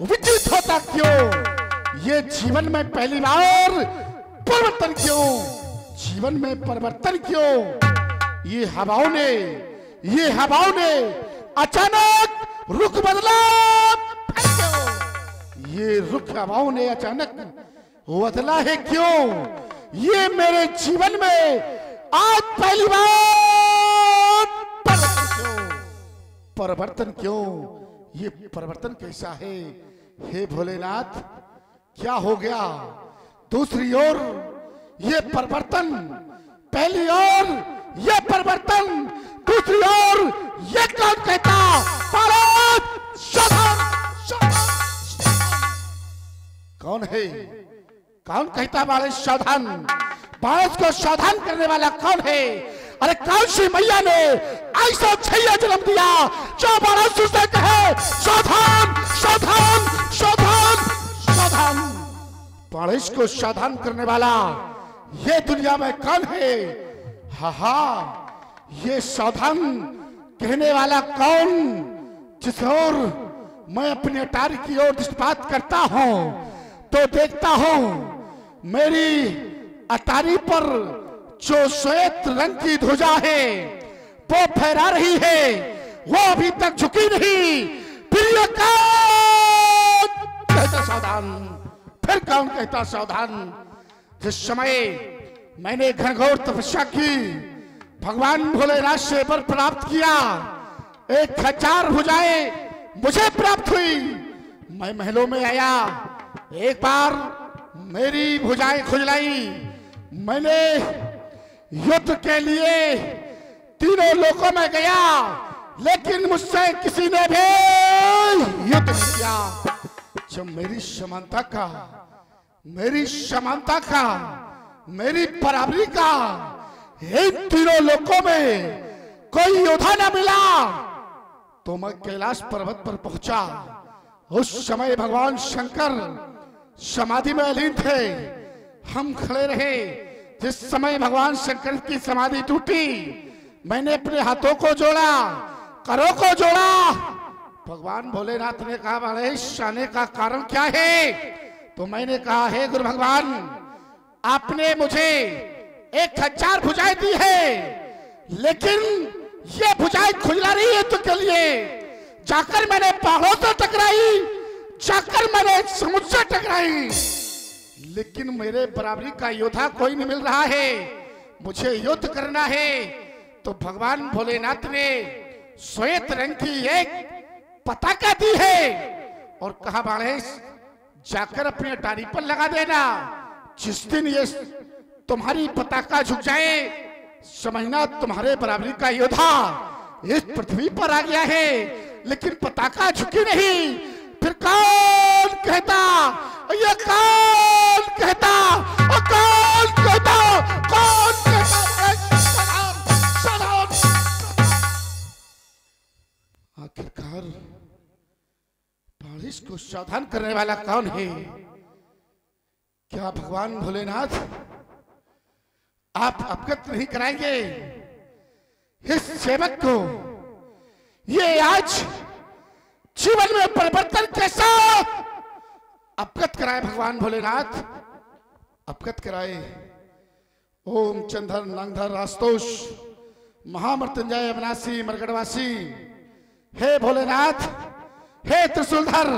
विचलित होता क्यों? ये जीवन में पहली बार परिवर्तन क्यों? जीवन में परिवर्तन क्यों? ये हवाओं ने अचानक रुख बदला क्यों? ये रुख हवाओं ने अचानक बदला है क्यों? ये मेरे जीवन में आज पहली बार परिवर्तन क्यों? ये परिवर्तन कैसा है? हे भोलेनाथ, क्या हो गया? दूसरी ओर ये परिवर्तन, पहली ओर ये परिवर्तन, दूसरी ओर ये कौन कहता? भारत सावधान! कौन है? कौन कहता भारत सावधान? भारत को सावधान करने वाला कौन है? अरे कौन सी मैया ने ऐसा छैया जन्म दिया जो भारत से कहे सावधान सावधान सावधान सावधान? बारिश को सावधान करने वाला ये दुनिया में कौन है? हा, ये सावधान कहने वाला कौन? जिस ओर मैं अपने अटारी की ओर दृष्टिपात करता हूं तो देखता हूं मेरी अटारी पर जो श्वेत रंग की ध्वजा है वो फहरा रही है, वो अभी तक झुकी नहीं। फिर ये कौन कहता सावधान? फिर कौन कहता सावधान? जिस समय मैंने घनघोर तपस्या की, भगवान भोलेनाथ से वर प्राप्त किया, 1000 भुजाएं मुझे प्राप्त हुई। मैं महलों में आया, एक बार मेरी भुजाएं खुजलाई, मैंने युद्ध के लिए तीनों लोकों में गया, लेकिन मुझसे किसी ने भी युद्ध नहीं किया। जब मेरी समानता का, मेरी बराबरी का इन तीनों लोकों में कोई योद्धा न मिला तो मैं कैलाश पर्वत पर पहुंचा। उस समय भगवान शंकर समाधि में अलीन थे, हम खड़े रहे। जिस समय भगवान शंकर की समाधि टूटी, मैंने अपने हाथों को जोड़ा, करों को जोड़ा। भगवान भोलेनाथ ने कहा, गणेश आने का कारण क्या है? तो मैंने कहा, हे गुरु भगवान, आपने मुझे 1000 भुजाएं दी है, लेकिन ये भुजाएं खुजला रही है तो के लिए जाकर मैंने पहाड़ों से टकराई, जाकर मैंने समुद्र से टकराई, लेकिन मेरे बराबरी का योद्धा कोई नहीं मिल रहा है। मुझे युद्ध करना है। तो भगवान भोलेनाथ ने श्वेत रंग की एक पताका दी है और कहा, गणेश जाकर अपनी अटारी पर लगा देना। जिस दिन ये तुम्हारी पताका झुक जाए, समझना तुम्हारे बराबरी का योद्धा इस पृथ्वी पर आ गया है। लेकिन पताका झुकी नहीं। फिर कौन कहता? ये कौन कहता? कौन कहता? कौन कहता? आखिरकार बारिश को सावधान करने वाला कौन है? क्या भगवान भोलेनाथ आप अवगत नहीं कराएंगे इस सेवक को? ये आज जीवन में परिवर्तन कैसा अवगत कराए भगवान भोलेनाथ, अवगत कराए। ओम चंद्र नांगधर आस्तोष महामृत्युंजय अविनाशी मरगढ़वासी, हे भोलेनाथ, हे त्रिशूलधर,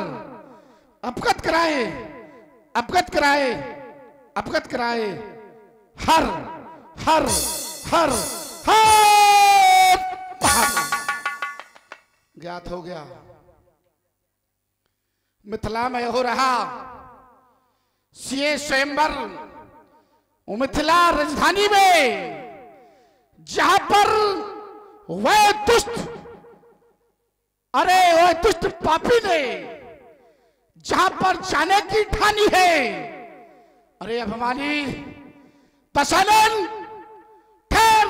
अवगत कराए, अवगत कराए, अवगत कराए। हर हर हर हर ज्ञात हो गया। मिथिला में हो रहा सीए स्वयंवर, मिथिला राजधानी में, जहां पर वह दुष्ट, अरे वह दुष्ट पापी ने जहां पर जाने की ठानी है, अरे अभिमानी तसलन, ठहर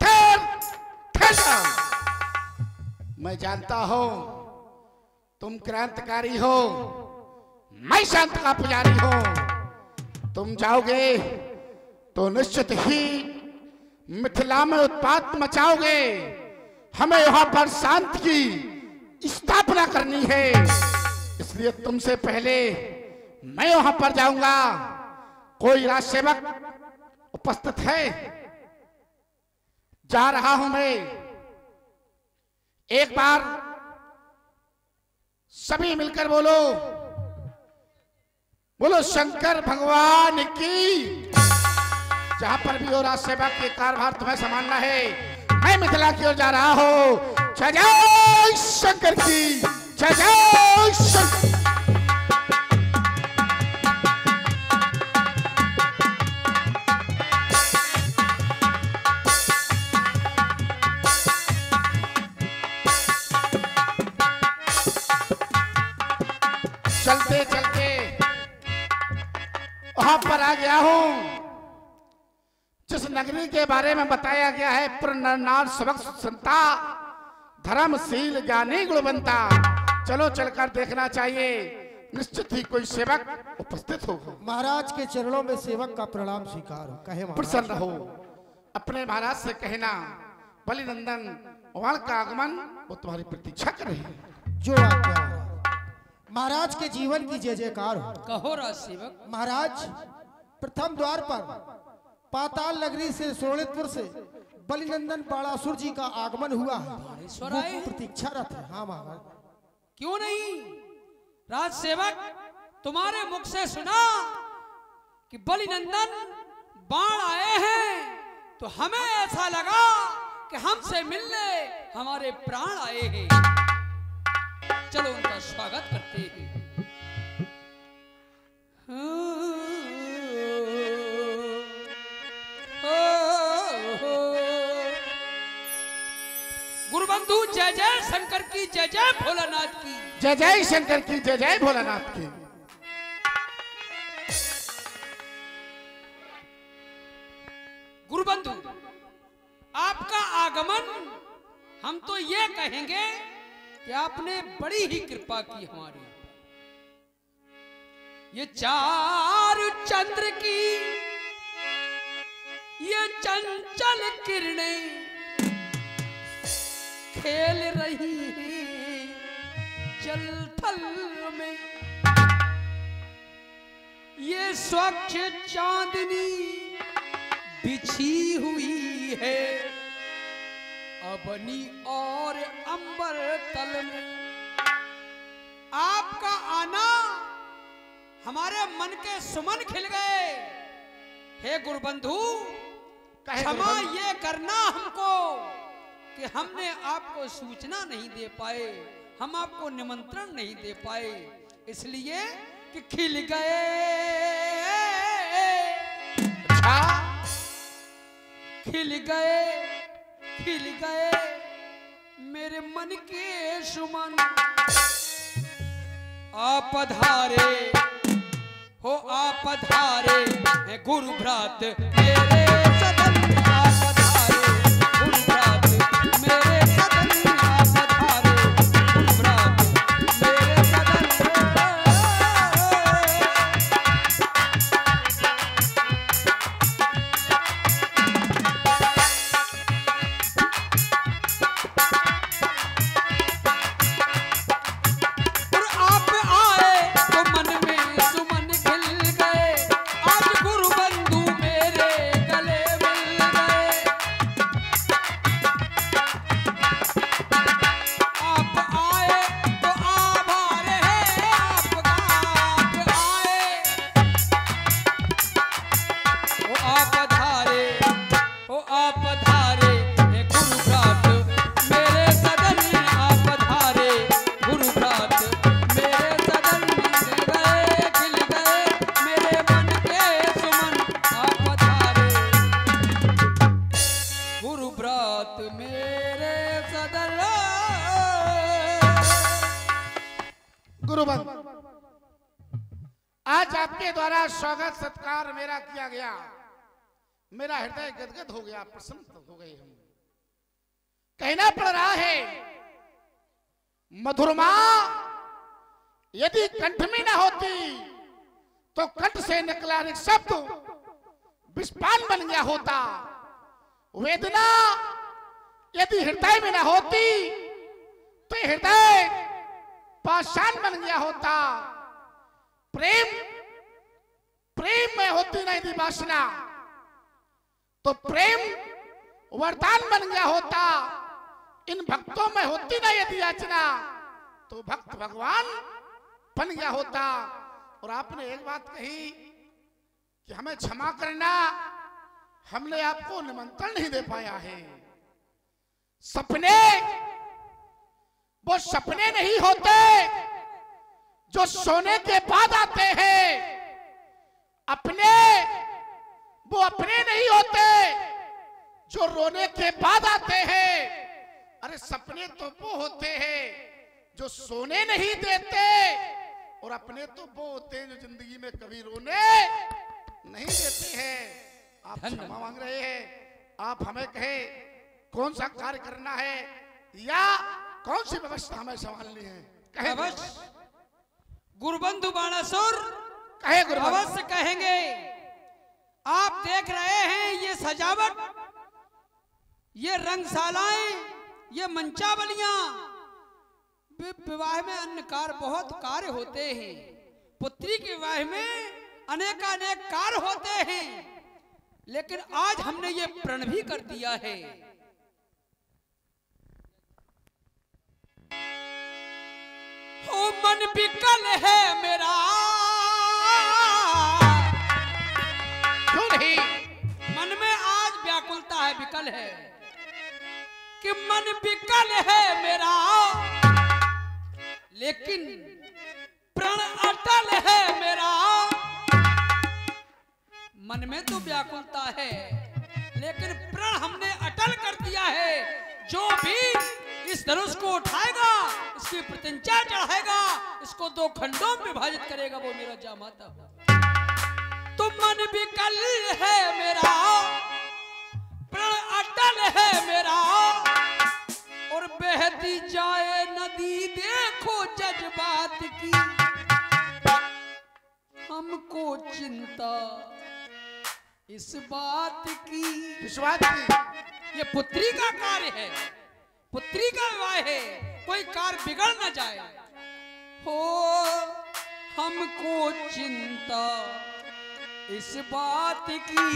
ठहर ठहर। मैं जानता हूं तुम क्रांतिकारी हो, मैं शांति का पुजारी हूं। तुम जाओगे तो निश्चित ही मिथिला में उत्पात मचाओगे। हमें वहां पर शांति की स्थापना करनी है। इसलिए इसलिए तुमसे पहले मैं वहां पर जाऊंगा। कोई राजसेवक उपस्थित है? जा रहा हूं मैं। एक बार सभी मिलकर बोलो, बोलो शंकर भगवान की। जहां पर भी हो राजसेवक, के कारभार तुम्हें संभालना है। मैं मिथिला की ओर जा रहा हूं। जय जय शंकर की, जय जय शंकर। चलते चलते वहां पर आ गया हूं जिस नगरी के बारे में बताया गया है। पुरनार सबक संता, धर्मशील ज्ञानी गुणवंता। चलो चलकर देखना चाहिए, निश्चित ही कोई सेवक उपस्थित होगा। महाराज के चरणों में सेवक का प्रणाम स्वीकार हो। कहे प्रसन्न रहो। अपने महाराज से कहना बलिनंदन वाल का आगमन वो तुम्हारी प्रतीक्षा कर रहे हैं। जो आज्ञा महाराज के जीवन की जय जयकार हो। कहो राज सेवक। महाराज प्रथम द्वार पर पाताल नगरी से सोनितपुर से बलिनंदन बाणासुर जी का आगमन हुआ है। वो प्रतीक्षारत है। हाँ महाराज। क्यों नहीं राज सेवक, तुम्हारे मुख से सुना कि बलिनंदन बाण आए हैं तो हमें ऐसा लगा कि हमसे मिलने हमारे प्राण आए हैं। चलो उनका स्वागत करते हैं। गुरुबंधु जय जय शंकर की, जय जय भोलानाथ की। जय जय शंकर की, जय जय भोलानाथ की। गुरुबंधु आपका आगमन, हम तो ये कहेंगे कि आपने बड़ी ही कृपा की हमारी। ये चार चंद्र की ये चंचल किरणें खेल रही हैं जल थल में। ये स्वच्छ चांदनी बिछी हुई है अबनी और अंबर तल में। आपका आना हमारे मन के सुमन खिल गए। हे गुरुबंधु, क्षमा ये करना हमको कि हमने आपको सूचना नहीं दे पाए, हम आपको निमंत्रण नहीं दे पाए, इसलिए कि खिल गए। खिल गए, खिल गए मेरे मन के सुमन। आप पधारे हो, आप पधारे हैं गुरु भ्रात मेरे सदन। आप पधारे गुरु भ्रात मेरे सदन। आप पधारे गुरु भ्रात मेरे सदन। आज आपके द्वारा स्वागत सत्कार मेरा किया गया, मेरा हृदय गदगद हो गया, प्रसन्न हो गए हम। कहना पड़ रहा है मधुरमा यदि कंठ में न होती तो कंठ से निकला एक शब्द विस्पान बन गया होता। वेदना यदि हृदय में न होती तो हृदय पाषाण बन गया होता, प्रेम प्रेम में होती नहीं थी वासना, तो प्रेम वरदान बन गया होता, इन भक्तों में होती नहीं यदि याचना, तो भक्त भगवान बन गया होता। और आपने एक बात कही कि हमें क्षमा करना, हमने आपको निमंत्रण नहीं दे पाया है। सपने वो सपने नहीं होते जो सोने के बाद आते हैं, अपने वो अपने नहीं होते जो रोने के बाद आते हैं। अरे सपने तो वो होते हैं जो सोने नहीं देते, और अपने तो वो होते हैं जो जिंदगी में कभी रोने नहीं देते हैं। आप क्षमा मांग रहे हैं, आप हमें कहे कौन सा कार्य करना है या कौन सी व्यवस्था हमें संभालनी है, कहे गुरुबंधु बाणासुर, कहे गुरुबंधु। अवश्य कहेंगे। आप देख रहे हैं ये सजावट, ये रंगशालाएं, ये मंचावलियां, विवाह में अन्य कार्य बहुत कार्य होते हैं, पुत्री के विवाह में अनेकानेक कार्य होते हैं, लेकिन आज हमने ये प्रण भी कर दिया है। हो मन विकल है मेरा, क्यों नहीं? मन में आज व्याकुलता है, विकल है कि मन विकल है मेरा, लेकिन प्रण अटल है मेरा। मन में तो व्याकुलता है, लेकिन प्रण हमने अटल कर दिया है। जो भी इस धनुष को उठाएगा, इसकी प्रतिज्ञा चढ़ाएगा, इसको दो खंडों में विभाजित करेगा, वो मेरा जामाता होगा। तो मन विकल है मेरा, प्रण अटल है मेरा, और बहती जाए नदी देखो जज्बात की, हमको चिंता इस बात की। इस बात की ये पुत्री का कार्य है, पुत्री का विवाह है, कोई कार्य बिगड़ न जाए। हो हमको चिंता इस बात की,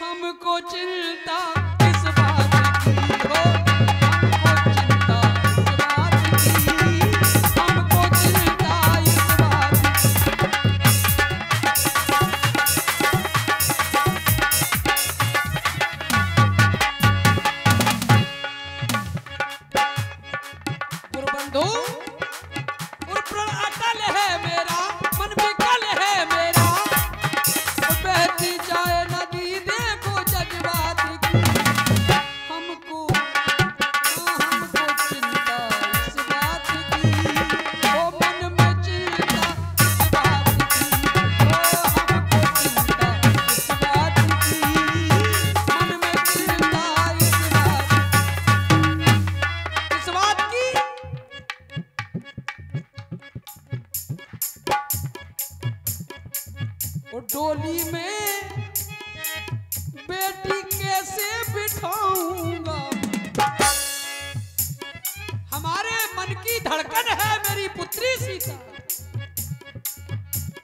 हमको चिंता इस बात की, हो हमको चिंता इस बात की, हमको चिंता इस बात की। गुरुबंधु, और प्रण अटल है मेरा, मन विकल है मेरा, बहती जाए नदी देखो जज्बात की, हमको हमको चिंता इस बात की, ओ मन में चिंता इस बात की, ओ हमको चिंता इस बात की, मन में चिंता इस बात की। और डोली में बेटी कैसे बिठाऊंगा, हमारे मन की धड़कन है मेरी पुत्री सीता,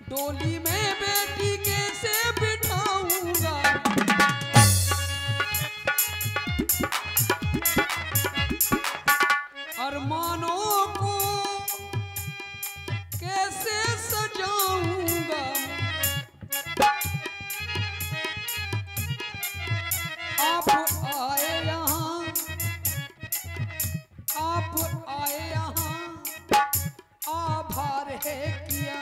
डोली में बेटी कैसे बिठाऊंगा, अरमानों को कैसे सजाऊंगा, आप आए यहाँ, आप आए यहाँ, आभार है किया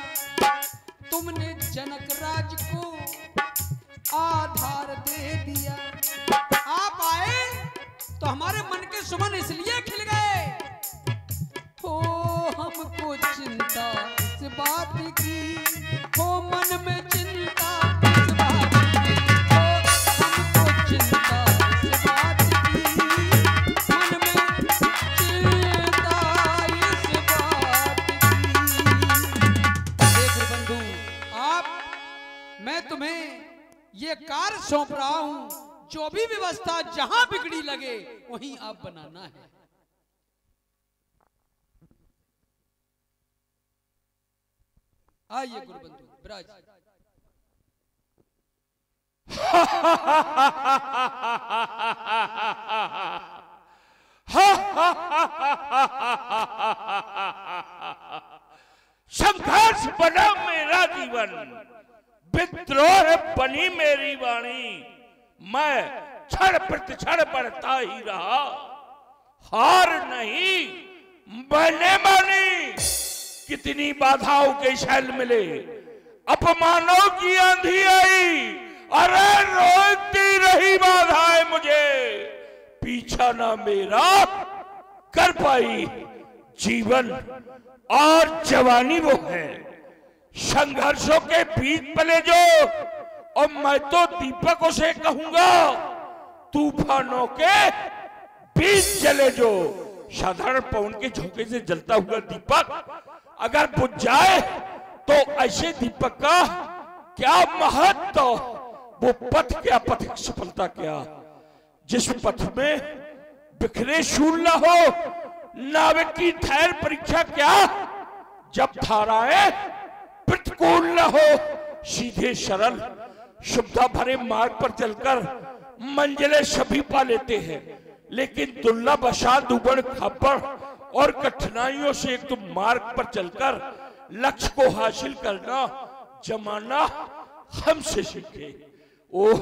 तुमने जनक राज को आधार दे दिया। आप आए तो हमारे मन के सुमन इसलिए खिल गए, हो हमको चिंता इस बात की, हो मन में चिंता इस बात की, हो हमको चिंता इस बात की, मन में चिंता इस बात की। देख बंधु, आप, मैं तुम्हें ये कार्य सौंप रहा हूं, जो भी व्यवस्था जहां बिगड़ी लगे वहीं आप बनाना है। आइए गुरुबंधु विराज। संघर्ष बना मेरा जीवन, विद्रोह बनी मेरी वाणी। मैं क्षण प्रतिक्षण बढ़ता ही रहा, हार नहीं मैंने मानी। कितनी बाधाओं के शैल मिले, अपमानों की आंधी आई, अरे रोकती रही बाधाएं मुझे, पीछा ना मेरा कर पाई। जीवन और जवानी वो है संघर्षों के बीच पले जो, और मैं तो दीपकों से कहूंगा तूफानों के बीच जले जो। साधारण पवन के झोंके से जलता हुआ दीपक अगर बुझ जाए तो ऐसे दीपक का क्या महत्व, वो पथ क्या, पथिक सफलता क्या। जिस पथ में बिखरे शूल न हो, नाविक की धैर्य परीक्षा क्या। जब धाराएं प्रतिकूल न हो, सीधे सरल शुभता भरे मार्ग पर चलकर मंजिलें सभी पा लेते हैं, लेकिन दुर्लभ असाध उबड़ खाबड़ और कठिनाइयों से एक तो मार्ग पर चलकर लक्ष्य को हासिल करना जमाना हमसे सीखे। ओ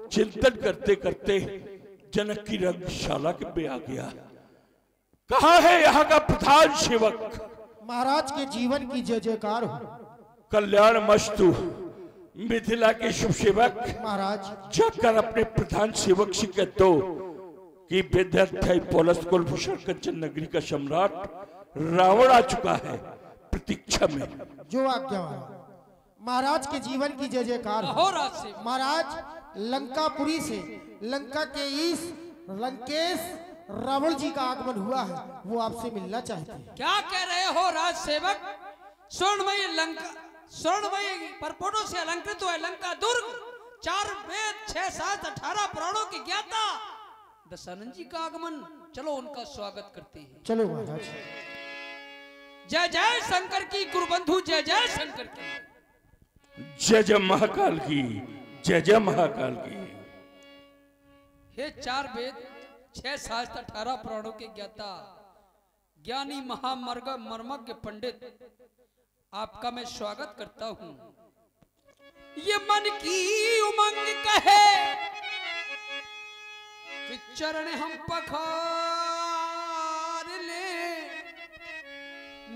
चिंतन करते करते जनक की रंगशाला के पे आ गया। कहाँ है यहाँ का प्रधान सेवक? महाराज के जीवन की जय जयकार हो। कल्याण मस्तु। मिथिला के शुभ सेवक महाराज जाकर अपने प्रधान सेवक से कह दो कि विद्यार्थी पौलस कुलभूषण कंचन नगरी का सम्राट रावण आ चुका है प्रतीक्षा में। जो आज्ञा महाराज के जीवन की जय जयकार हो। महाराज लंकापुरी से लंका के इस लंकेश रावण जी का आगमन हुआ है, वो आपसे मिलना चाहते हैं। क्या कह रहे हो राज सेवक? स्वर्णमयी लंका, स्वर्णमयी परपोटों से अलंकृत हुआ लंका दुर्ग, 4 वेद 6 7 18 पुराणों की ज्ञाता दशानंद जी का आगमन। चलो उनका स्वागत करते हैं। चलो महाराज। जय जय शंकर की गुरुबंधु, जय जय शंकर की। जय जय महाकाल की, जय जय महाकाल की। हे 4 वेद 6 7 18 पुराणों के ज्ञाता ज्ञानी महामर्ग मर्मज्ञ पंडित, आपका मैं स्वागत करता हूं। ये मन की उमंग कहे कि चरण हम पखार ले,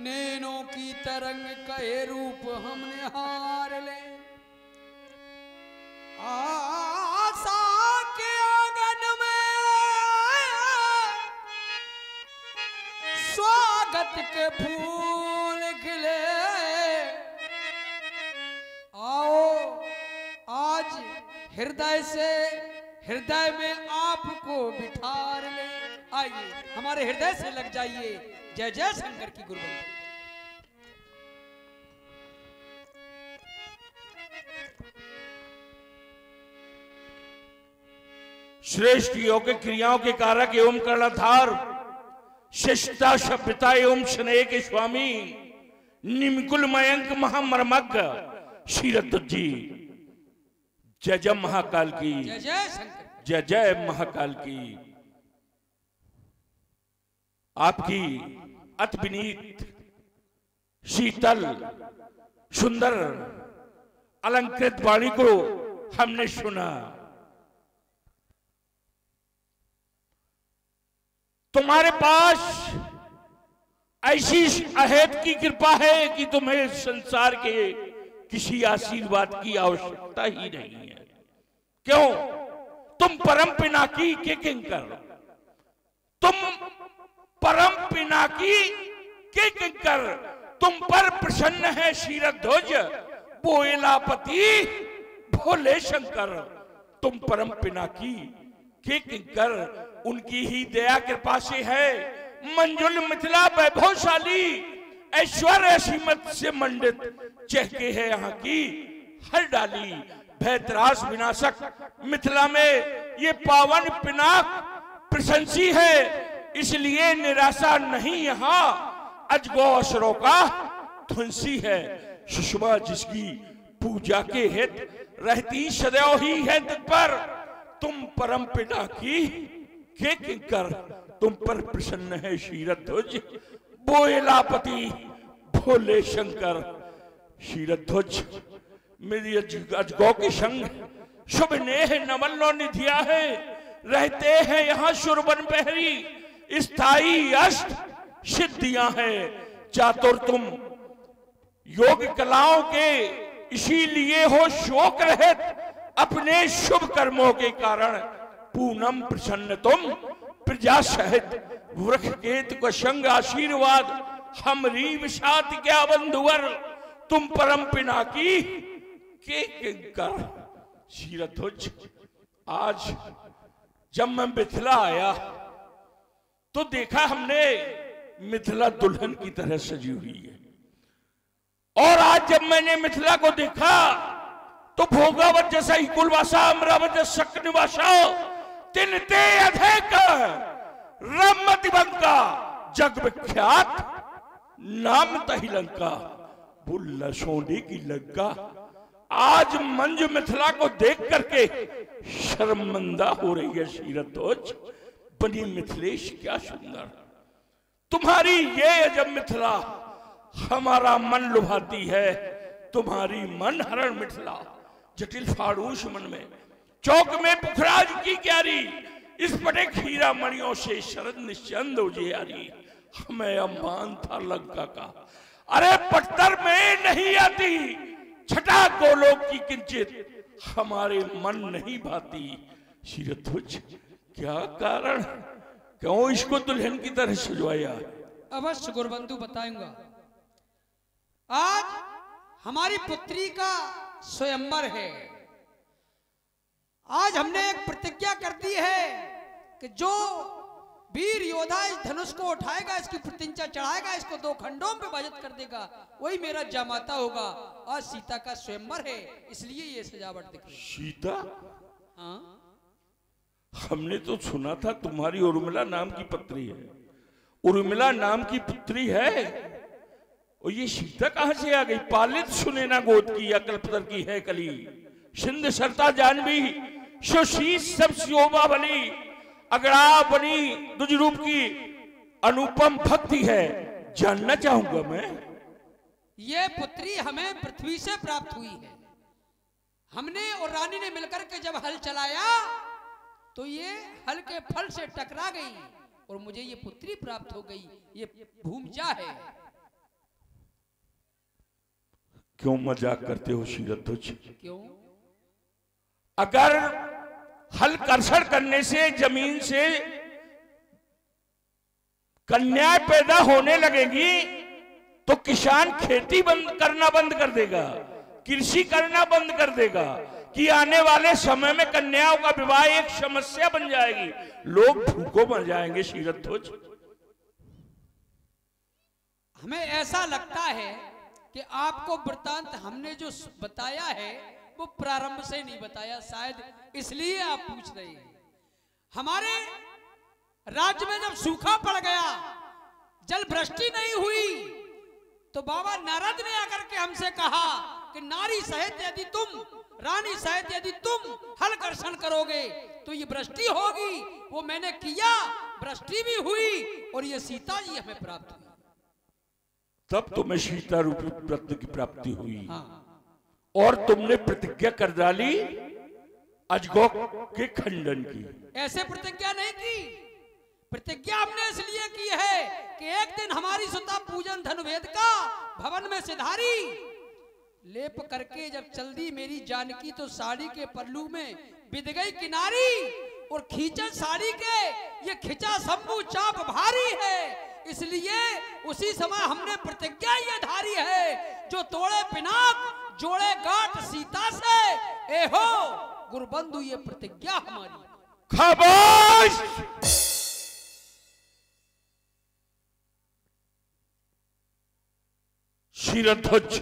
नैनों की तरंग कहे रूप हम निहार ले। आशा के आंगन में स्वागत के फूल खिले। आओ आज हृदय में आपको बिठार ले। आइए हमारे हृदय से लग जाइए। जय जय शंकर की गुरुबंधु। श्रेष्ठ योग क्रियाओं के कारक एवं कर्णधार, शिष्टता सभ्यता एवं स्नेह के स्वामी, निमकुल मयंक महामर्मज्ञ शीरद जी, जय जय महाकाल की, जय जय शंकर, जय जय महाकाल की। आपकी अति विनीत शीतल सुंदर अलंकृत वाणी को हमने सुना। तुम्हारे पास ऐसी अहेत की कृपा है कि तुम्हें संसार के किसी आशीर्वाद की आवश्यकता ही नहीं है। क्यों? तुम परम पिनाकी के किंकर, तुम परम पिनाकी के किंकर, तुम पर प्रसन्न है शीरध्वज बोएलापति भोले शंकर। तुम परम पिनाकी के किंकर, उनकी ही दया कृपा से है मंजुल मिथिला वैभवशाली, ऐश्वर्य सीमत से मंडित चहके है यहाँ की हर डाली। भयत्रास विनाशक मिथिला में ये पावन पिनाक प्रशंसी है, इसलिए निराशा नहीं यहाँ अजगो असुरों का धुंसी है। सुषमा जिसकी पूजा के हित रहती सदैव ही है तत्पर, तुम परम पिता की के किंकर, तुम पर प्रसन्न है क्षीरध्वज बोएलापति भोले शंकर। क्षीरध्वज मेरी अजगौ के संग शुभ नेह नवल्लो निधिया है, रहते हैं यहाँ शुरबन पहरी स्थाई अष्ट सिद्धियां हैं। चातुर तुम योग कलाओं के इसीलिए हो शोक रहित, अपने शुभ कर्मों के कारण पूनम प्रसन्न तुम प्रजा सहित। वृक्ष केत को संग आशीर्वाद हमरी विषाद क्या बंधुवर, तुम परम पिना की के किंकर। क्षीरध्वज आज जब मैं मिथिला आया तो देखा हमने मिथिला दुल्हन की तरह सजी हुई है, और आज जब मैंने मिथिला को देखा तो भोगावत जैसा ही कुलवासा अमरावत शक निवासा तिनते अधिक रमति बंका जग विख्यात नाम तही लंका। बुल्ला सोने की लंका आज मंज मिथिला को देख करके शर्मिंदा हो रही है। क्षीरध्वज बनी मिथिलेश क्या सुंदर, तुम्हारी ये अजब मिथिला हमारा मन लुभाती है। तुम्हारी मन हरण मिथिला जटिल फाड़ूस मन में, चौक में पुखराज की क्यारी, इस पटे खीरा मणियों से शरद निश्चंद उजियारी। हमें अम्मान था लंका का, अरे पत्थर में नहीं आती छठा गोलोक की किंचित, हमारे मन नहीं भाती। क्षीरध्वज क्या कारण, क्यों इसको दुल्हन की तरह सजवाया? अवश्य गुरुबंधु बताऊंगा। आज हमारी पुत्री का स्वयंवर है। आज हमने एक प्रतिज्ञा कर दी है कि जो वीर योद्धा इस धनुष को उठाएगा, इसकी प्रतिज्ञा चढ़ाएगा, इसको 2 खंडों में विभाजित कर देगा, वही मेरा जामाता होगा। आज सीता का स्वयंवर है, इसलिए ये सजावट दिख रही है। सीता? हाँ, हमने तो सुना था तुम्हारी उर्मिला नाम की पुत्री है, उर्मिला नाम की पुत्री है, और ये सीता कहां से आ गई? पालित सुनेना गोद की कल्पतर की है कली, सिंध सरता जानवी सुशीष सब शोभा बनी, अगड़ा बनी दुज रूप की अनुपम भक्ति है। जानना चाहूंगा मैं, ये पुत्री हमें पृथ्वी से प्राप्त हुई है। हमने और रानी ने मिलकर के जब हल चलाया तो ये हल के फल से टकरा गई और मुझे ये पुत्री प्राप्त हो गई। ये भूमिजा है। क्यों मजाक करते हो क्षीरध्वज? क्यों? अगर हल कर्षण करने से जमीन से कन्याएं पैदा होने लगेगी तो किसान खेती करना बंद कर देगा, कृषि करना बंद कर देगा, कि आने वाले समय में कन्याओं का विवाह एक समस्या बन जाएगी, लोग भूखों मर जाएंगे। क्षीरध्वज हमें ऐसा लगता है कि आपको वृत्तांत हमने जो बताया है वो प्रारंभ से नहीं बताया, शायद इसलिए आप पूछ रहे हैं। हमारे राज्य में जब सूखा पड़ गया, जल वृष्टि नहीं हुई, तो बाबा नारद ने आकर के हमसे कहा कि नारी सहित यदि तुम, रानी सहित यदि तुम हल कर्षण करोगे तो ये वृष्टि होगी। वो मैंने किया, वृष्टि भी हुई और ये सीता जी हमें प्राप्त हुई। तब तुम्हें सीता रूपी रत्न की प्राप्ति हुई। हाँ। और तुमने प्रतिज्ञा कर डाली अजगौ के खंडन की। ऐसे प्रतिज्ञा नहीं की, प्रतिज्ञा हमने इसलिए की है कि एक दिन हमारी सुता पूजन धनुर्वेद का भवन में सिधारी लेप करके जब चल दी मेरी जानकी तो साड़ी के पल्लू में बिध गई किनारी, और खींचन साड़ी के ये खिंचा शंभू चाप भारी है। इसलिए उसी समय हमने प्रतिज्ञा ये धारी है, जो तोड़े पिनाक जोड़े गांठ सीता से, ए हो गुरुबंधु ये प्रतिज्ञा हमारी। खामोश! क्षीरध्वज,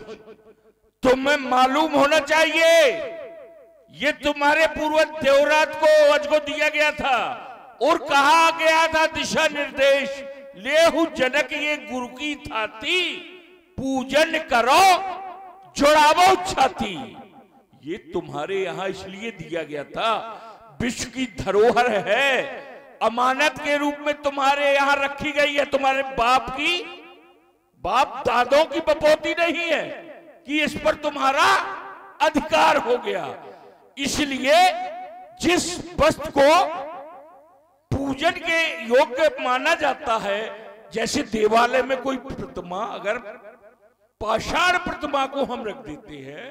तुम्हें मालूम होना चाहिए ये तुम्हारे पूर्वज देवराज को अजगो दिया गया था और कहा गया था दिशा निर्देश, लेहु जनक ये गुरु की थाती पूजन करो जोड़ावो छाती। ये तुम्हारे यहां इसलिए दिया गया था, विश्व की धरोहर है, अमानत के रूप में तुम्हारे यहां रखी गई है। तुम्हारे बाप दादों की बपोती नहीं है कि इस पर तुम्हारा अधिकार हो गया। इसलिए जिस वस्तु को पूजन के योग्य माना जाता है, जैसे देवालय में कोई प्रतिमा, अगर पाषाण प्रतिमा को हम रख देते हैं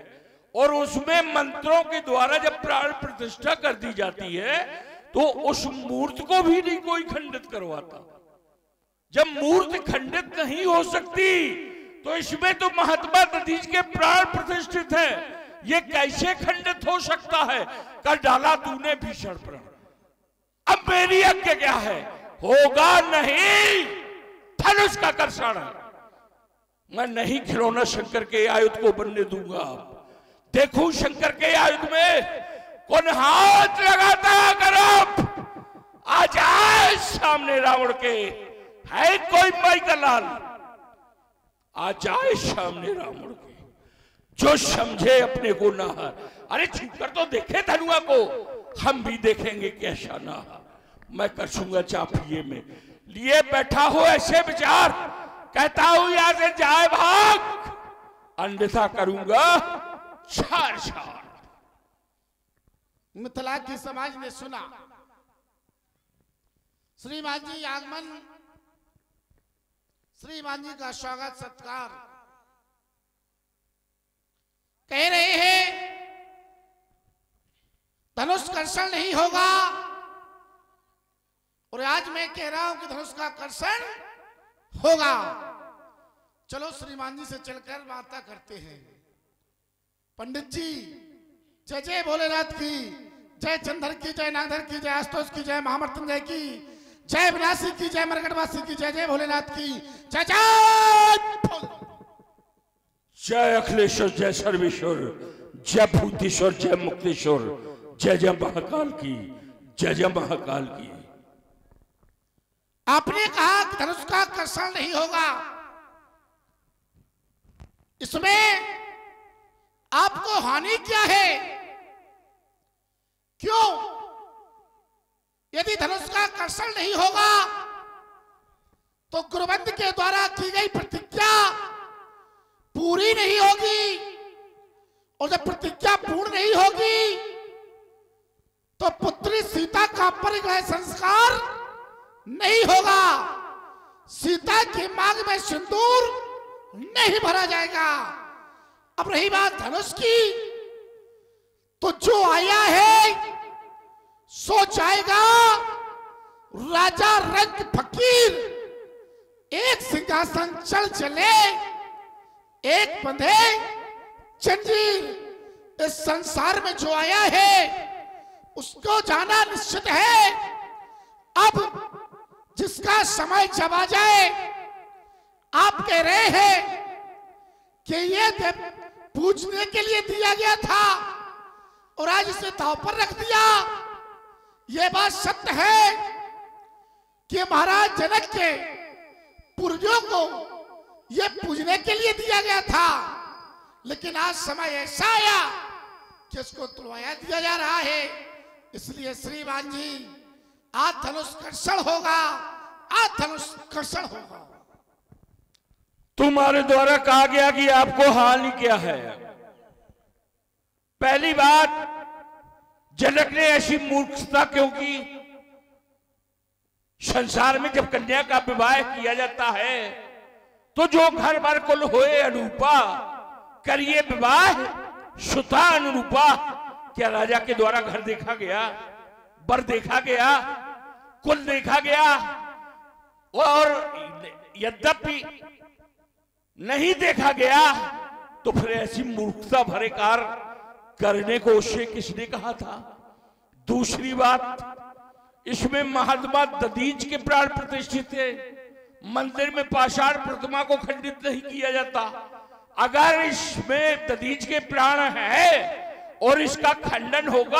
और उसमें मंत्रों के द्वारा जब प्राण प्रतिष्ठा कर दी जाती है, तो उस मूर्ति को भी नहीं कोई खंडित करवाता। जब मूर्ति खंडित नहीं हो सकती, तो इसमें तो महात्मा दधीच के प्राण प्रतिष्ठित है, ये कैसे खंडित हो सकता है? कर डाला तूने भीषण प्राण। अब मेरी आज्ञा क्या है? होगा नहीं धनुष का कर्षण। मैं नहीं खिलौना शंकर के आयुध को बनने दूंगा। देखूं शंकर के आयुध में कौन हाथ लगाता है। अगर आ जाए सामने रावण के, है कोई माई का लाल, आ जाए सामने रावण के, जो समझे अपने को नाहर। अरे छूकर तो देखे धनुआ को, हम भी देखेंगे कैसा नाहर। मैं करसूंगा चापिये में लिए बैठा हो ऐसे विचार, कहता हूं यहां से जाए भाग, अन्यथा करूंगा छार छार। मिथिला की समाज ने सुना श्रीमान जी आगमन, श्रीमान जी का स्वागत सत्कार कह रहे हैं, धनुष कर्षण नहीं होगा। और आज मैं कह रहा हूं कि धनुष का कर्षण होगा। चलो श्रीमान जी से चलकर वार्ता करते हैं। पंडित जी, जय जय भोलेनाथ की जय, चंद्र की जय, नागधर की जय, आशुतोष की जय, महामृत्युंजय की जय, विनाशी की जय, मरकटवासी की जय, जय भोलेनाथ की जय जय। जय अखिलेश्वर, जय सर्वेश्वर, जय भूतेश्वर, जय मुक्तेश्वर, जय जय महाकाल की जय, जय महाकाल की। आपने कहा कि धनुष का कर्षण नहीं होगा, इसमें आपको हानि क्या है? क्यों? यदि धनुष का कर्षण नहीं होगा तो गुरुबंद के द्वारा की गई प्रतिज्ञा पूरी नहीं होगी, और जब प्रतिज्ञा पूर्ण नहीं होगी तो पुत्री सीता का परिग्रह संस्कार नहीं होगा, सीता की मांग में सिंदूर नहीं भरा जाएगा। अब रही बात धनुष की, तो जो आया है सो जाएगा। राजा रंग फकीर, एक सिंहासन चल चले, एक बंधे जंजीर। इस संसार में जो आया है उसको जाना निश्चित है। अब जिसका समय जब आ जाए, आप कह रहे हैं कि ये पूजने के लिए दिया गया था और आज इसे दांव पर रख दिया। यह बात सत्य है कि महाराज जनक के पूर्वजों को यह पूजने के लिए दिया गया था, लेकिन आज समय ऐसा आया कि इसको तुड़वाया दिया जा रहा है। इसलिए श्रीमान जी, आज धनुष कर्षण होगा, आज धनुष कर्षण होगा। तुम्हारे द्वारा कहा गया कि आपको हानि क्या है। पहली बात, जनक ने ऐसी मूर्खता क्यों की? संसार में जब कन्या का विवाह किया जाता है तो जो घर भर कुल होए अनुरूपा, करिए विवाह सुता अनुरूपा। क्या राजा के द्वारा घर देखा गया, बर देखा गया, कुल देखा गया? और यद्यपि नहीं देखा गया तो फिर ऐसी मूर्खता भरे कार्य करने को उससे किसने कहा था? दूसरी बात, इसमें महात्मा दधीच के प्राण प्रतिष्ठित थे। मंदिर में पाषाण प्रतिमा को खंडित नहीं किया जाता। अगर इसमें दधीच के प्राण है और इसका खंडन होगा